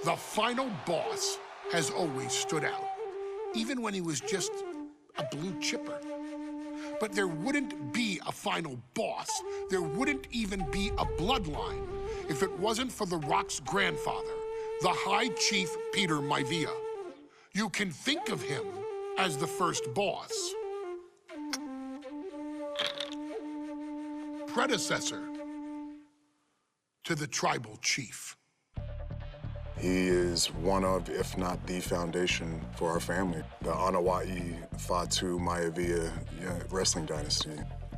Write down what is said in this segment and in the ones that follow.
The final boss has always stood out, even when he was just a blue chipper. But there wouldn't be a final boss, there wouldn't even be a bloodline if it wasn't for The Rock's grandfather, the High Chief Peter Maivia. You can think of him as the first boss. Predecessor to the tribal chief. He is one of, if not the foundation for our family, the Anawa'i Fatu Maivia wrestling dynasty.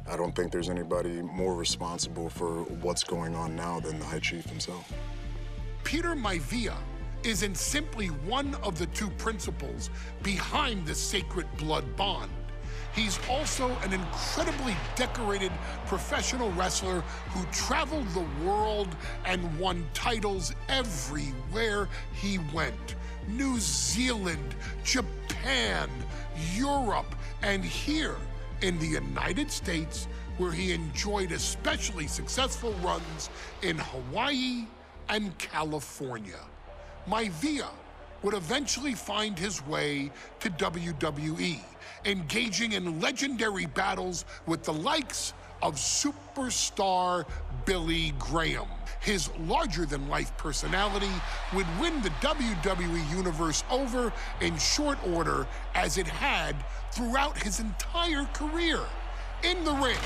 I don't think there's anybody more responsible for what's going on now than the High Chief himself. Peter Maivia isn't simply one of the two principals behind the sacred blood bond. He's also an incredibly decorated professional wrestler who traveled the world and won titles everywhere he went. New Zealand, Japan, Europe, and here in the United States, where he enjoyed especially successful runs in Hawaii and California. Maivia would eventually find his way to WWE, engaging in legendary battles with the likes of superstar Billy Graham. His larger-than-life personality would win the WWE Universe over in short order, as it had throughout his entire career. In the ring,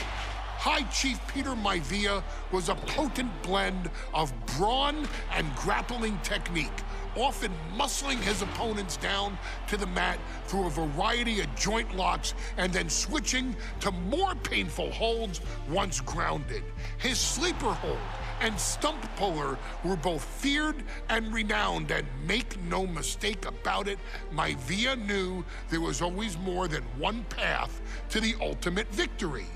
High Chief Peter Maivia was a potent blend of brawn and grappling technique, often muscling his opponents down to the mat through a variety of joint locks and then switching to more painful holds once grounded. His sleeper hold and stump puller were both feared and renowned, and make no mistake about it, Maivia knew there was always more than one path to the ultimate victory.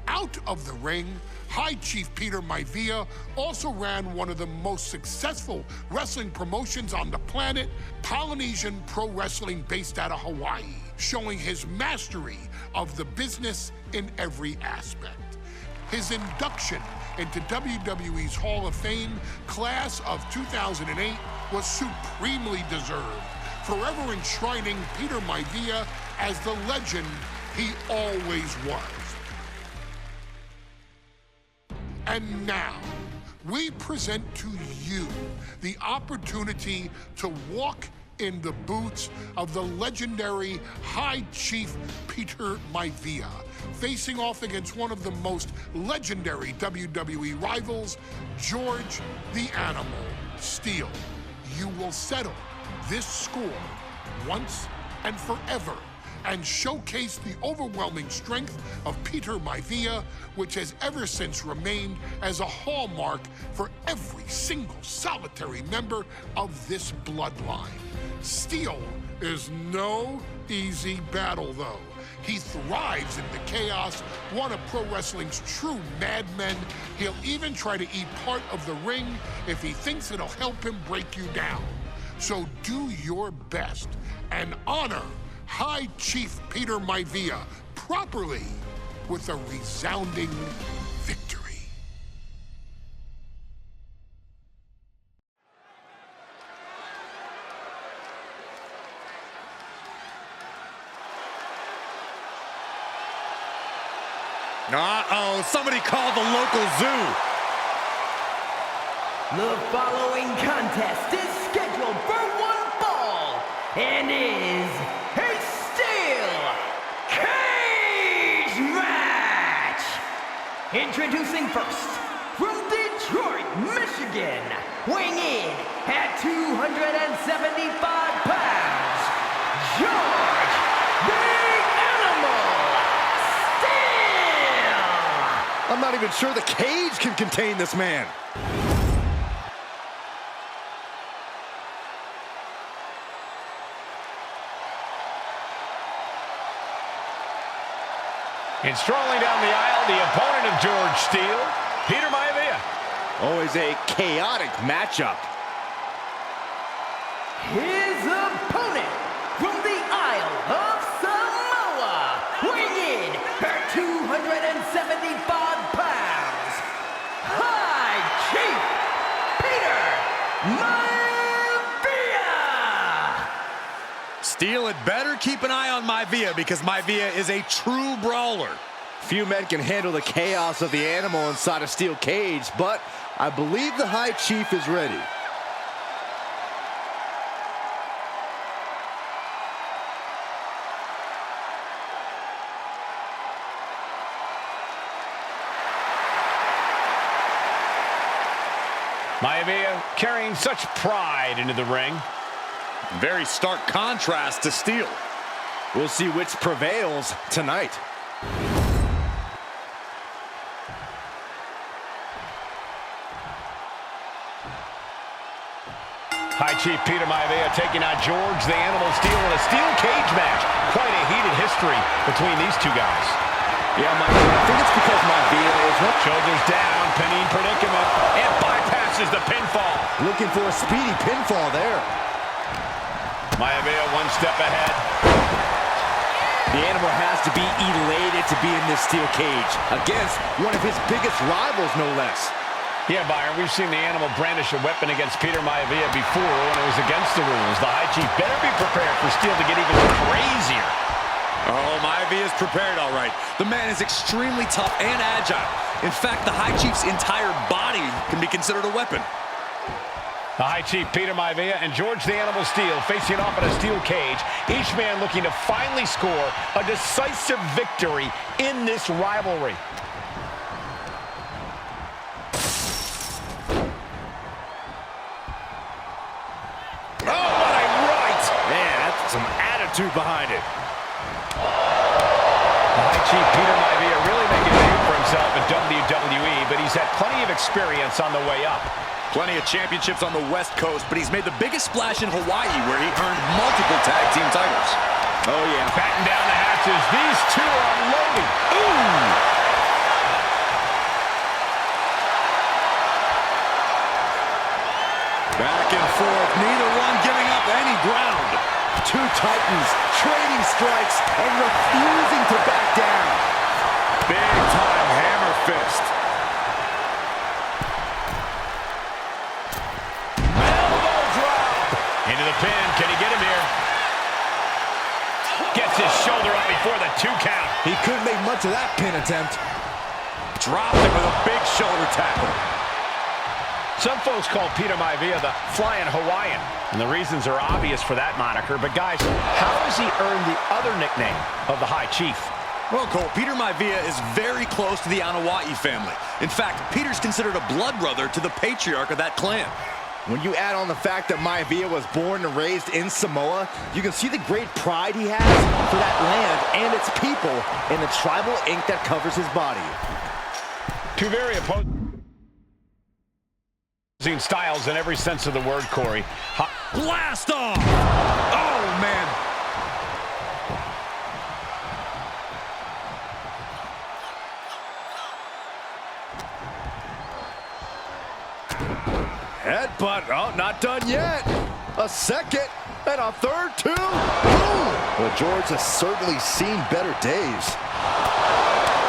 Out of the ring, High Chief Peter Maivia also ran one of the most successful wrestling promotions on the planet, Polynesian Pro Wrestling, based out of Hawaii, showing his mastery of the business in every aspect. His induction into WWE's Hall of Fame class of 2008 was supremely deserved, forever enshrining Peter Maivia as the legend he always was. And now, we present to you the opportunity to walk in the boots of the legendary High Chief Peter Maivia, facing off against one of the most legendary WWE rivals, George the Animal Steele. You will settle this score once and forever, and showcase the overwhelming strength of Peter Maivia, which has ever since remained as a hallmark for every single solitary member of this bloodline. Steele is no easy battle, though. He thrives in the chaos, one of pro wrestling's true madmen. He'll even try to eat part of the ring if he thinks it'll help him break you down. So do your best and honor High Chief Peter Maivia properly with a resounding victory. Uh-oh, somebody call the local zoo. The following contest is scheduled for one fall and is a steel cage match. Introducing first, from Detroit, Michigan, weighing in at 275 pounds, George the Animal Steele. I'm not even sure the cage can contain this man. And strolling down the aisle, the opponent of George Steele, Peter Maivia. Always a chaotic matchup. His opponent from the Isle of Samoa, weighing in at 275 pounds, High Chief Peter Maivia. Steel had better keep an eye on Maivia because Maivia is a true brawler. Few men can handle the chaos of the animal inside a steel cage, but I believe the High Chief is ready. Maivia carrying such pride into the ring. Very stark contrast to Steel. We'll see which prevails tonight. High Chief Peter Maivia taking on George the Animal Steel in a steel cage match. Quite a heated history between these two guys. Yeah, Michael, I think it's because Maivia is shoulders down, pinning predicament, and bypasses the pinfall. Looking for a speedy pinfall there. Maivia one step ahead. The Animal has to be elated to be in this steel cage against one of his biggest rivals, no less. Yeah, Byron, we've seen the Animal brandish a weapon against Peter Maivia before when it was against the rules. The High Chief better be prepared for Steel to get even crazier. Oh, Maivia is prepared, all right. The man is extremely tough and agile. In fact, the High Chief's entire body can be considered a weapon. The High Chief Peter Maivia and George the Animal Steel facing off in a steel cage, each man looking to finally score a decisive victory in this rivalry. Oh, what a right! Man, that's some attitude behind it. The High Chief Peter Maivia really making a name for himself in WWE, but he's had plenty of experience on the way up. Plenty of championships on the West Coast, but he's made the biggest splash in Hawaii, where he earned multiple tag team titles. Oh, yeah. Batten down the hatches. These two are unloading. Ooh! Back and forth, neither one giving up any ground. Two titans trading strikes and refusing to back down. Big time hammer fist. Elbow drop. Into the pin. Can he get him here? Gets his shoulder up before the 2 count. He couldn't make much of that pin attempt. Dropped him with a big shoulder tackle. Some folks call Peter Maivia the Flying Hawaiian, and the reasons are obvious for that moniker. But guys, how has he earned the other nickname of the High Chief? Well, Cole, Peter Maivia is very close to the Anawa'i family. In fact, Peter's considered a blood brother to the patriarch of that clan. When you add on the fact that Maivia was born and raised in Samoa, you can see the great pride he has for that land and its people and the tribal ink that covers his body. Two very opposing styles in every sense of the word, Corey. Blast off! Oh, man. Headbutt. Oh, not done yet. A second and a third, too. Boom! Well, George has certainly seen better days.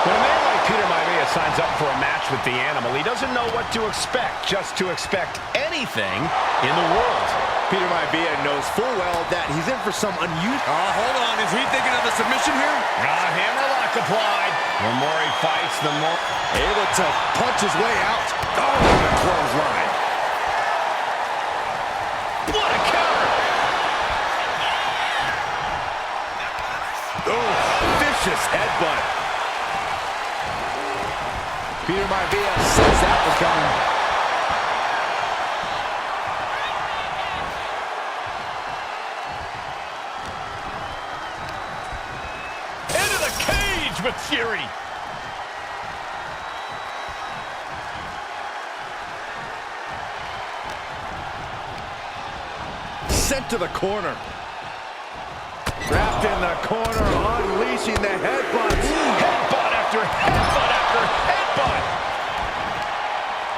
When a man like Peter Maivia signs up for a match with the Animal, he doesn't know what to expect, just to expect anything in the world. Peter Maivia knows full well that he's in for some unusual... Oh, hold on. Is he thinking of a submission here? Hammerlock applied. The more he fights, the more... Able to punch his way out. Oh, the clothesline. What a counter! Oh, vicious headbutt. Peter Maivia says that was coming. Into the cage with fury. Sent to the corner. Trapped in the corner, unleashing the headbutts. Headbutt after headbutt after headbutt.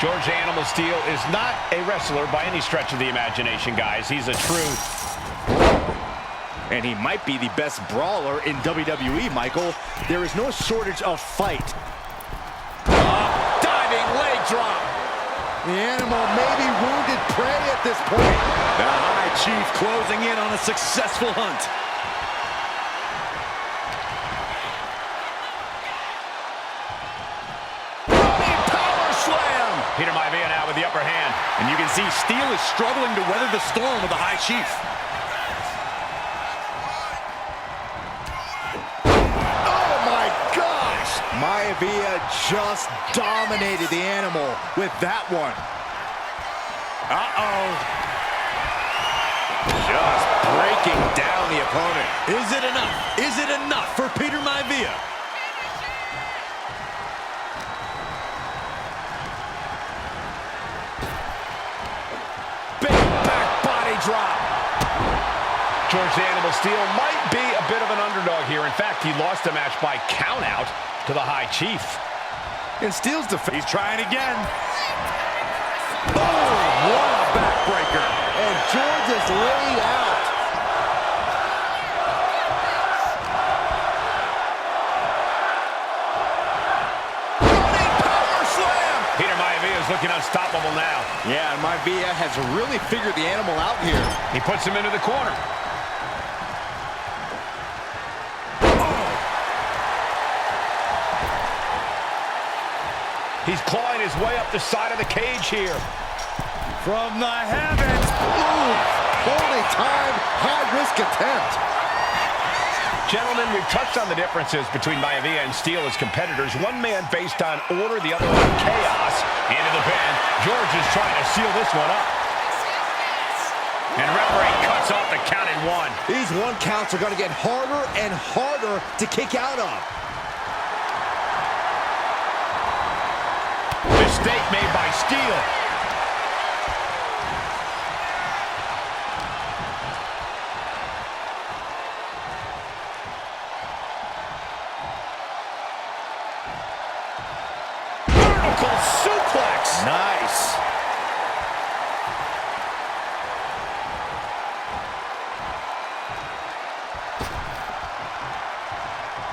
George the Animal Steel is not a wrestler by any stretch of the imagination, guys. He's a true... And he might be the best brawler in WWE, Michael. There is no shortage of fight. Diving leg drop. The Animal may be wounded prey at this point. The High Chief closing in on a successful hunt. upper hand. And you can see Steel is struggling to weather the storm of the High Chief. Oh my gosh! Maivia just dominated the animal with that one. Uh-oh. Just breaking down the opponent. Is it enough? Is it enough for Peter Maivia? Big back body drop. George the Animal Steel might be a bit of an underdog here. In fact, he lost the match by countout to the High Chief. And Steel's defense. He's trying again. Oh, what a backbreaker. And George is laid out. Running power slam. Peter Maivia is looking unstoppable now. Yeah, and Maivia has really figured the animal out here. He puts him into the corner. He's clawing his way up the side of the cage here. From the heavens. Ooh, only time, high-risk attempt. Gentlemen, we've touched on the differences between Maivia and Steel as competitors. One man based on order, the other on chaos. Into the pen. George is trying to seal this one up. And referee cuts off the count at one. These one counts are going to get harder and harder to kick out of. Mistake made by Steel. Vertical suplex. Nice.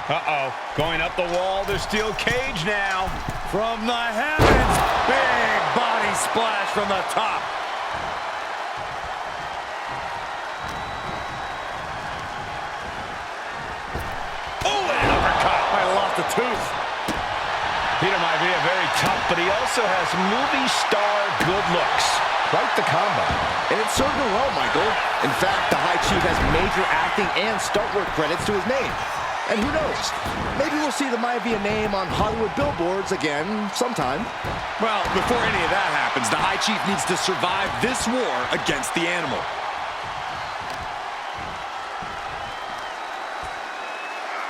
Uh-oh. Going up the wall, the steel cage now. From the heavens. Big body splash from the top. Oh, and an uppercut. I lost a tooth. Peter Maivia very tough, but he also has movie star good looks. Quite the combo. And it's served him well, Michael. In fact, the High Chief has major acting and stunt work credits to his name. And who knows? Maybe we'll see the Maivia name on Hollywood billboards again sometime. Well, before any of that happens, the High Chief needs to survive this war against the animal.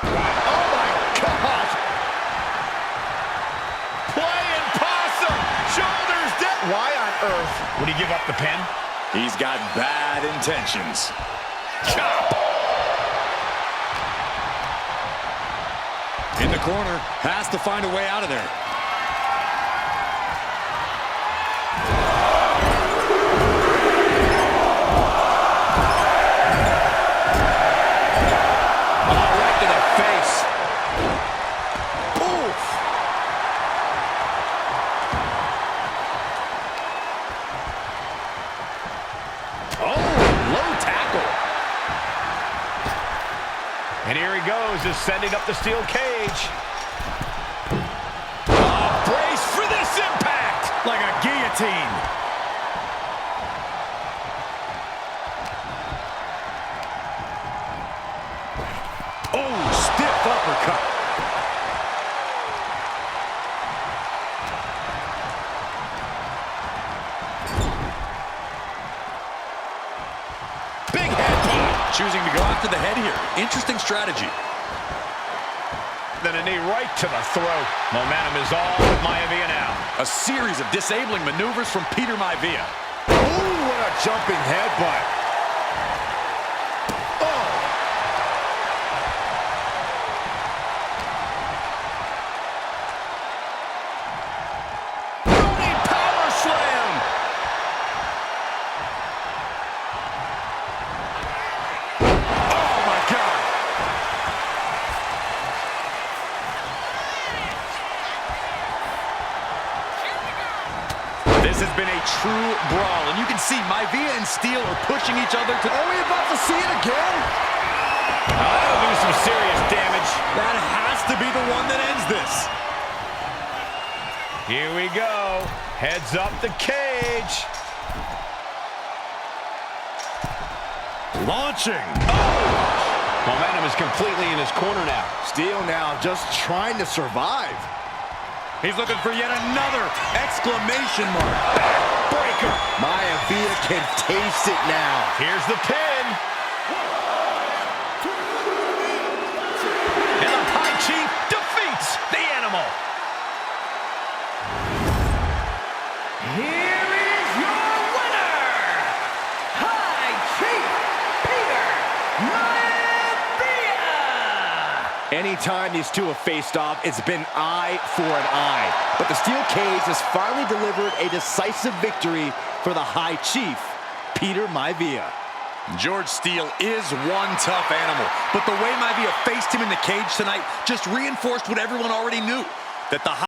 Oh my gosh! Playing possum! Shoulders down! Why on earth Would he give up the pin? He's got bad intentions. Chop! In the corner, has to find a way out of there. Oh, right to the face. Oof! Oh, low tackle. And here he goes, ascending up the steel cage. Brace for this impact! Like a guillotine. Oh, stiff uppercut. Big head pop. Choosing to go after the head here. Interesting strategy. Then a knee right to the throat. Momentum is all with Maivia now. A series of disabling maneuvers from Peter Maivia. Oh, what a jumping headbutt. Oh. Running power slam. Oh, my God. This has been a true brawl, and you can see Maivia and Steel are pushing each other to... Are we about to see it again? That'll do some serious damage. That has to be the one that ends this. Here we go. Heads up the cage. cage. Launching. Momentum is completely in his corner now. Steel now just trying to survive. He's looking for yet another exclamation mark. Breaker. Maivia can taste it now. Here's the pin. And the High Chief defeats the Animal. Here is your winner, High Chief Peter Maivia. Anytime these two have faced off, it's been eye for an eye. But the steel cage has finally delivered a decisive victory for the High Chief, Peter Maivia. George Steele is one tough animal, but the way Maivia faced him in the cage tonight just reinforced what everyone already knew, that the